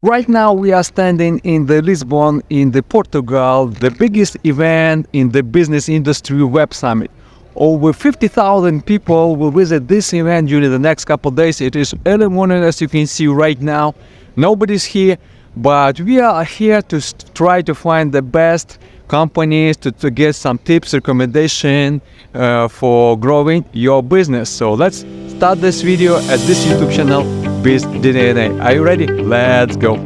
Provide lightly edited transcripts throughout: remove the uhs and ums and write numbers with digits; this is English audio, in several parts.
Right now we are standing in the Lisbon in the Portugal, the biggest event in the business industry Websummit. Over 50,000 people will visit this event during the next couple of days. It is early morning as you can see right now. Nobody's here, but we are here to try to find the best companies to get some tips, recommendation for growing your business. So let's start this video at this YouTube channel, BizDNA. Are you ready? Let's go.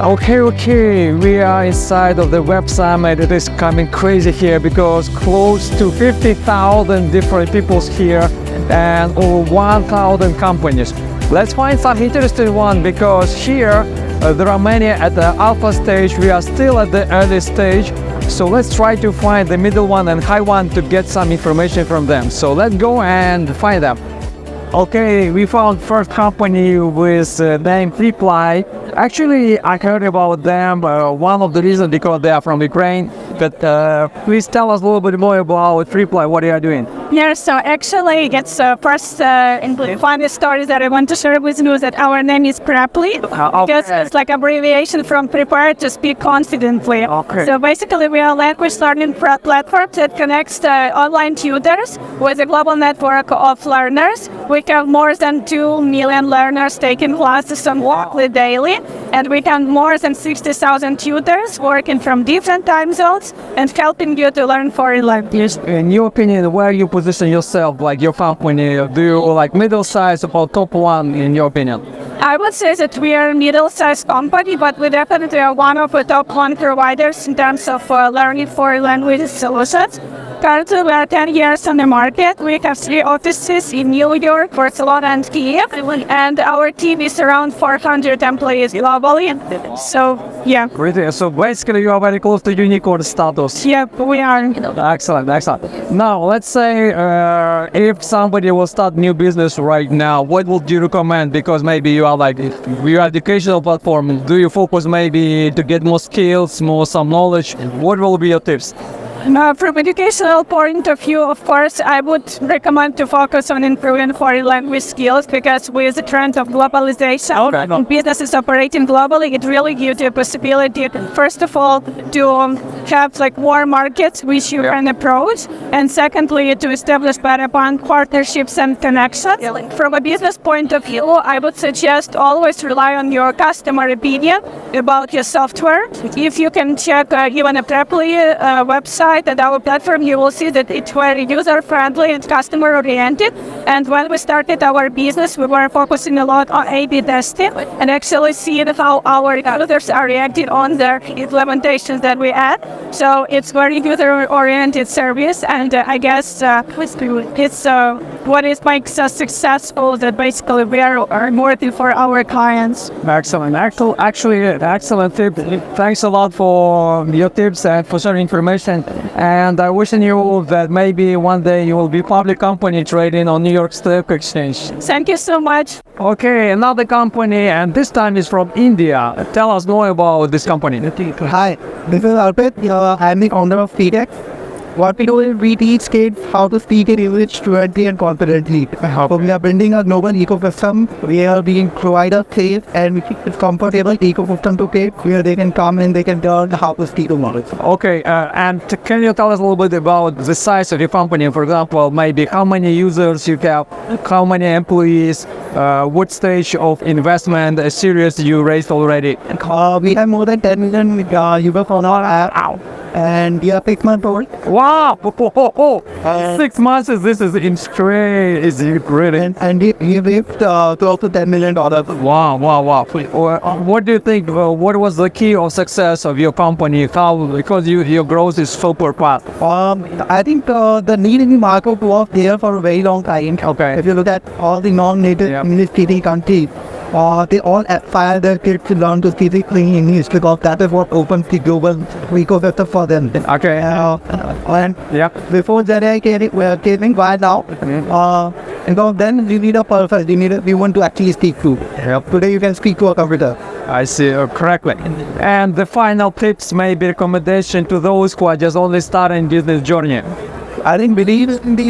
Okay, we are inside of the Web Summit. It is coming crazy here because close to 50,000 different peoples here and over 1,000 companies. Let's find some interesting one because here there are many at the alpha stage. We are still at the early stage. So let's try to find the middle one and high one to get some information from them. So let's go and find them. Okay, we found first company with name Reply. Actually, I heard about them. One of the reasons because they are from Ukraine. But please tell us a little bit more about Reply. What are you doing? Yeah, so actually, it's first funny story that I want to share with you that our name is Propelled because it's like abbreviation from prepare to speak confidently. Okay. So basically, we are a language learning platform that connects online tutors with a global network of learners. We have more than 2 million learners taking classes on weekly daily, and we have more than 60,000 tutors working from different time zones and helping you to learn foreign languages. In your opinion, where you position yourself, like your company, do you like middle size or top one in your opinion? I would say that we are a middle-sized company, but we definitely are one of the top one providers in terms of learning foreign language solutions. Currently, we are 10 years on the market. We have 3 offices in New York, Barcelona, and Kiev, and our team is around 400 employees globally. So, yeah. Great. So basically, you are very close to unicorn status. Yep, we are. Excellent, excellent. Now, let's say if somebody will start new business right now, what would you recommend? Because maybe you are like, we are educational platform. Do you focus maybe to get more skills, more some knowledge? What will be your tips? From educational point of view, of course, I would recommend to focus on improving foreign language skills because with the trend of globalization and businesses operating globally, it really gives you a possibility, first of all, to have like more markets which you can approach, and secondly, to establish better partnerships and connections. From a business point of view, I would suggest always rely on your customer opinion about your software. If you can check even a Preply website, at our platform, you will see that it's very user-friendly and customer-oriented. And when we started our business, we were focusing a lot on A/B testing and actually seeing how our users are reacting on the implementations that we add. So it's very user-oriented service, and I guess it's what makes us successful. That basically we are working for our clients. Excellent. Actually, excellent tip. Thanks a lot for your tips and for sharing information. And I wish you that maybe one day you will be public company trading on New York Stock Exchange. Thank you so much. Okay, another company, and this time is from India. Tell us more about this company. Hi, this is Arpit. I'm the founder of FeedX. What we do is we teach kids how to speak in English fluently and confidently. So we are building a global ecosystem. We are being provider safe and comfortable ecosystem to kids where they can come and they can learn how to speak English. Okay, and can you tell us a little bit about the size of your company? For example, maybe how many users you have, how many employees, what stage of investment series you raised already? We have more than 10 million users on our app. And we are 6 months old. Wow! 6 months this is great. And we raised close to $10 million. Wow. What do you think, what was the key of success of your company? How, because your growth is super fast. I think the need in the market was there for a very long time. Okay. If you look at all the non-native English-speaking countries, they all aspire their kids to learn to speak English because that is what opens the global ecosystem for them. Okay. And Yeah. before that, I came right now. Because then you need a person, you need everyone to actually speak to. Yep. Today you can speak to a computer. I see, correctly. And the final tips, maybe recommendation to those who are just only starting business journey. I think believe in the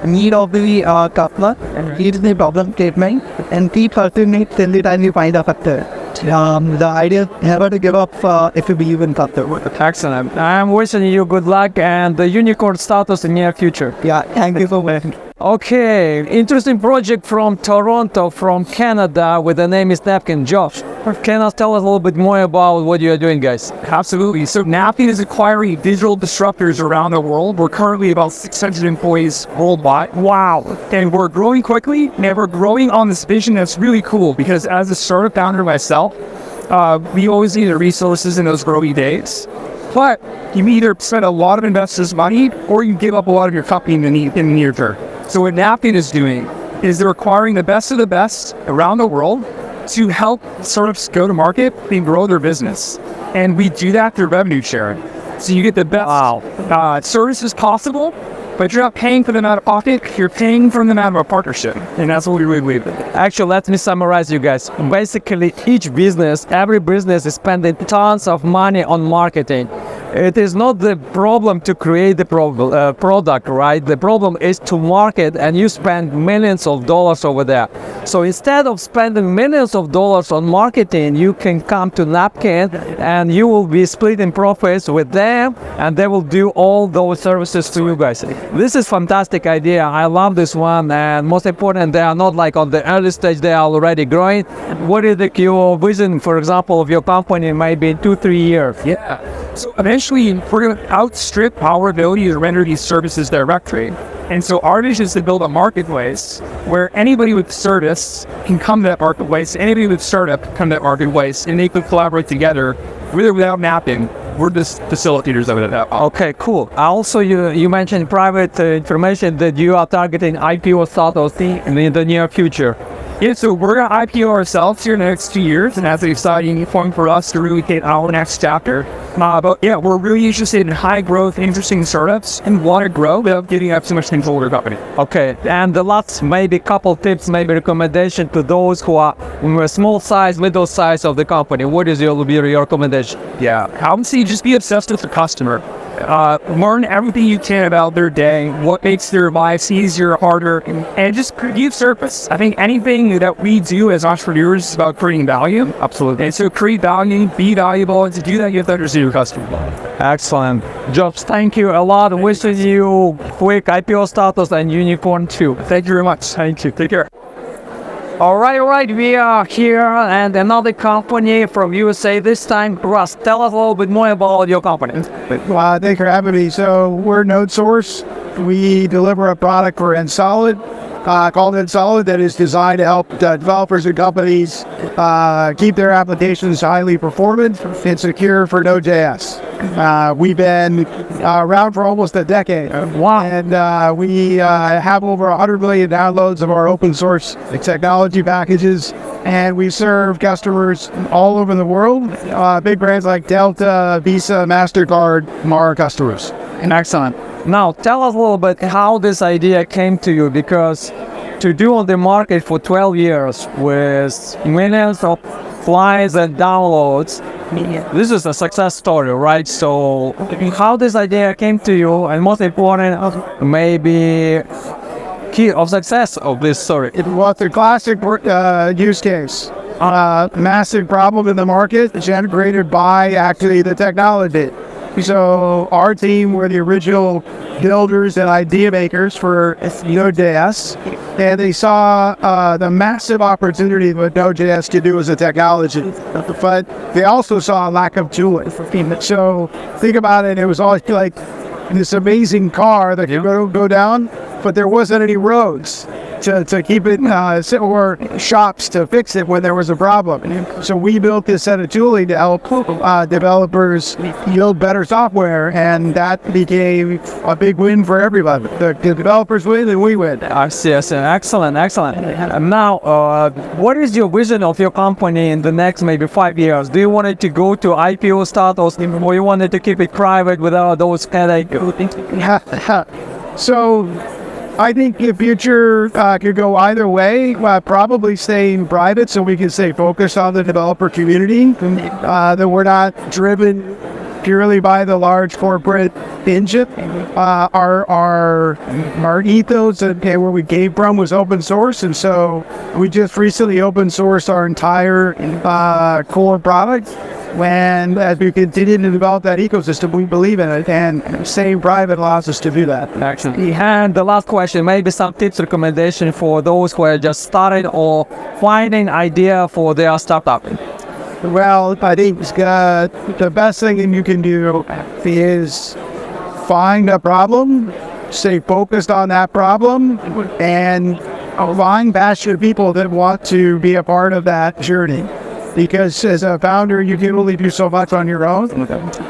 need of the customer, read the problem statement, and keep pursuing it till the time you find a factor. The idea is never to give up if you believe in customer. Excellent. I'm wishing you good luck and the unicorn status in near future. Yeah, thank you so much. Okay, interesting project from Toronto, from Canada, with the name is Napkin. Josh, can you tell us a little bit more about what you are doing, guys? Absolutely. So Napkin is acquiring digital disruptors around the world. We're currently about 600 employees worldwide. Wow. And we're growing quickly, and we're growing on this vision that's really cool because as a startup founder myself, we always need the resources in those growing days. But you either spend a lot of investors' money or you give up a lot of your company in the near term. So what Napkin is doing is they're acquiring the best of the best around the world to help startups go to market and grow their business. And we do that through revenue sharing. So you get the best services possible, but you're not paying for them out of pocket, you're paying for them out of a partnership. And that's what we really believe in. Actually, let me summarize you guys. Basically, every business is spending tons of money on marketing. It is not the problem to create the product, right? The problem is to market, and you spend millions of dollars over there. So instead of spending millions of dollars on marketing, you can come to Napkin and you will be splitting profits with them, and they will do all those services to you guys. This is fantastic idea. I love this one, and most important, they are not like on the early stage, they are already growing. What is your vision, for example, of your company maybe in 2-3 years? Yeah. So eventually, we're going to outstrip our ability to render these services directly. And so our vision is to build a marketplace where anybody with service can come to that marketplace, anybody with startup can come to that marketplace, and they can collaborate together, with or without Napkin. We're just facilitators of it at that point. Okay, cool. Also, you mentioned private information that you are targeting IPO status in the near future. Yeah, so we're going to IPO ourselves here in the next 2 years, and that's an exciting point for us to really hit our next chapter. But yeah, we're really interested in high growth, interesting startups and want to grow without giving up too much control of their company. Okay, and the last maybe couple tips, maybe recommendation to those who are in a small size, middle size of the company. What is your recommendation? Yeah, I would say just be obsessed with the customer. Learn everything you can about their day, what makes their lives easier, harder, and just give service. I think anything that we do as entrepreneurs is about creating value. Absolutely. And so create value, be valuable, and to do that, you have to understand your customer. Excellent. Jobs, thank you a lot. Wishing you quick IPO status and unicorn too. Thank you very much. Thank you. Take care. All right. We are here and another company from USA this time. Russ, tell us a little bit more about your company. Thanks for having me. So we're Node Source. We deliver a product for Solid, called Solid, that is designed to help developers and companies keep their applications highly performant and secure for Node.js. We've been around for almost a decade. Wow. And we have over 100 million downloads of our open source technology packages. And we serve customers all over the world. Big brands like Delta, Visa, MasterCard are our customers. Excellent. Now, tell us a little bit how this idea came to you, because to do on the market for 12 years with millions of flights and downloads, this is a success story, right? So how this idea came to you, and most important, maybe key of success of this story? It was a classic use case. Massive problem in the market generated by actually the technology. So our team were the original builders and idea makers for Node.js, and they saw the massive opportunity what Node.js could do as a technology, but they also saw a lack of tooling. So think about it, it was always like this amazing car that could go down, but there wasn't any roads. to keep it, or shops to fix it when there was a problem. So we built this set of tooling to help developers build better software, and that became a big win for everybody. The developers win and we win. Yes, excellent. And now, what is your vision of your company in the next maybe 5 years? Do you want it to go to IPO status, or you wanted to keep it private without those headaches? So I think the future could go either way. Probably staying private so we can stay focused on the developer community. That we're not driven purely by the large corporate engine. Our ethos and where we came from was open source, and so we just recently open sourced our entire core product. And as we continue to develop that ecosystem, we believe in it, and staying private allows us to do that. Actually, and the last question, maybe some tips, recommendation for those who are just started or finding idea for their startup. Well, I think the best thing that you can do is find a problem, stay focused on that problem, and find passionate people that want to be a part of that journey. Because as a founder, you can only do so much on your own.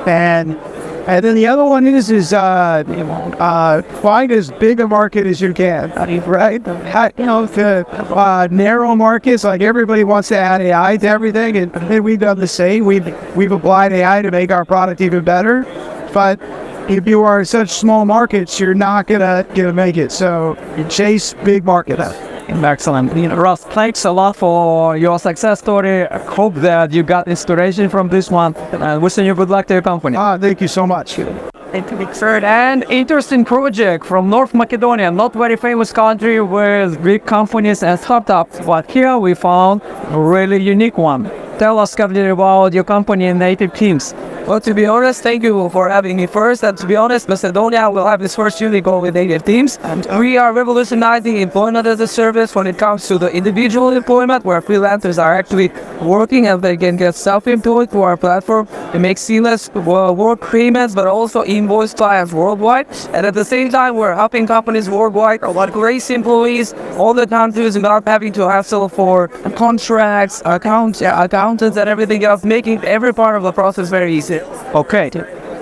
And then the other one is find as big a market as you can, right? The narrow markets, like everybody wants to add AI to everything, and we've done the same. We've applied AI to make our product even better. But if you are in such small markets, you're not gonna make it. So chase big markets. Excellent. Russ, thanks a lot for your success story. I hope that you got inspiration from this one, and wishing you good luck to your company. Thank you so much. And interesting project from North Macedonia, not very famous country with big companies and startups, but here we found a really unique one. Tell us, Kavli, about your company and native teams. Well, to be honest, thank you for having me first. And to be honest, Macedonia will have its first unicorn with native teams. And we are revolutionizing employment as a service when it comes to the individual employment, where freelancers are actually working and they can get self-employed through our platform. It makes seamless work payments, but also invoice clients worldwide. And at the same time, we're helping companies worldwide, grace employees, all the countries, without having to hassle for contracts, accountants, and everything else, making every part of the process very easy. Okay,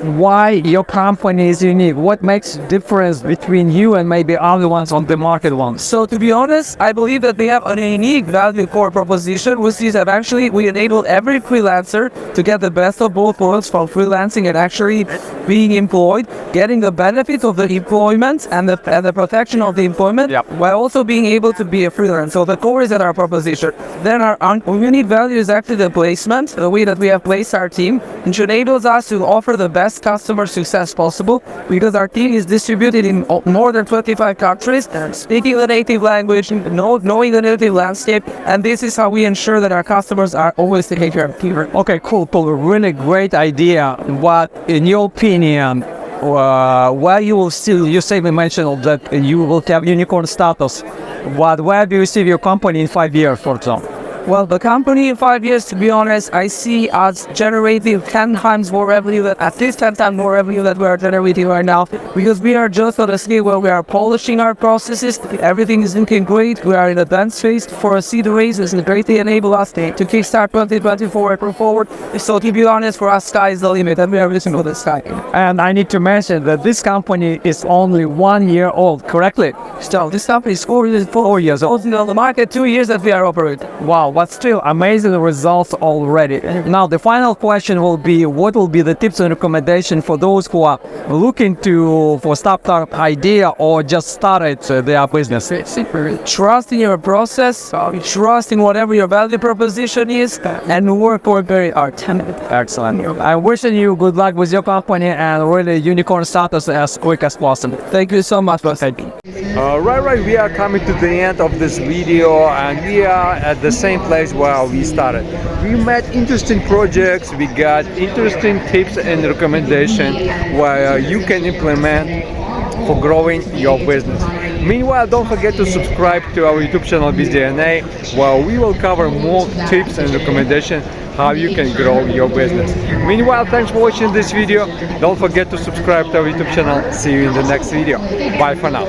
why your company is unique? What makes the difference between you and maybe other ones on the market ones? So to be honest, I believe that they have a unique value core proposition, which is that actually we enable every freelancer to get the best of both worlds from freelancing and actually being employed, getting the benefits of the employment and the protection of the employment, while also being able to be a freelancer. So the core is in our proposition. Then our unique value is actually the placement, the way that we have placed our team, which enables us to offer the best customer success possible, because our team is distributed in more than 25 countries, speaking the native language, knowing the native landscape, and this is how we ensure that our customers are always taken care of. Okay, cool. Really great idea. What, in your opinion, where you will still, you say we mentioned that you will have unicorn status, but where do you see your company in 5 years, for example? Well, the company in 5 years, to be honest, I see us generating 10 times more revenue, at least 10 times more revenue that we are generating right now, because we are just on a scale where we are polishing our processes. Everything is looking great. We are in advanced phase for a seed raise. This will greatly enable us to kickstart 2024 and forward. So to be honest, for us, sky is the limit, and we are reaching for the sky. And I need to mention that this company is only 1 year old, correctly? So this company is 4 years old. On the market, 2 years that we are operating. Wow. But still, amazing results already. Now, the final question will be, what will be the tips and recommendation for those who are looking for startup idea or just started their business? Trust in your process, trust in whatever your value proposition is, and work very hard. Excellent. I'm wishing you good luck with your company and really unicorn status as quick as possible. Thank you so much. Right, we are coming to the end of this video, and we are at the same place where we started. We met interesting projects, we got interesting tips and recommendations where you can implement for growing your business. Meanwhile, don't forget to subscribe to our YouTube channel BizDNA, where we will cover more tips and recommendations how you can grow your business. Meanwhile, thanks for watching this video. Don't forget to subscribe to our YouTube channel. See you in the next video. Bye for now.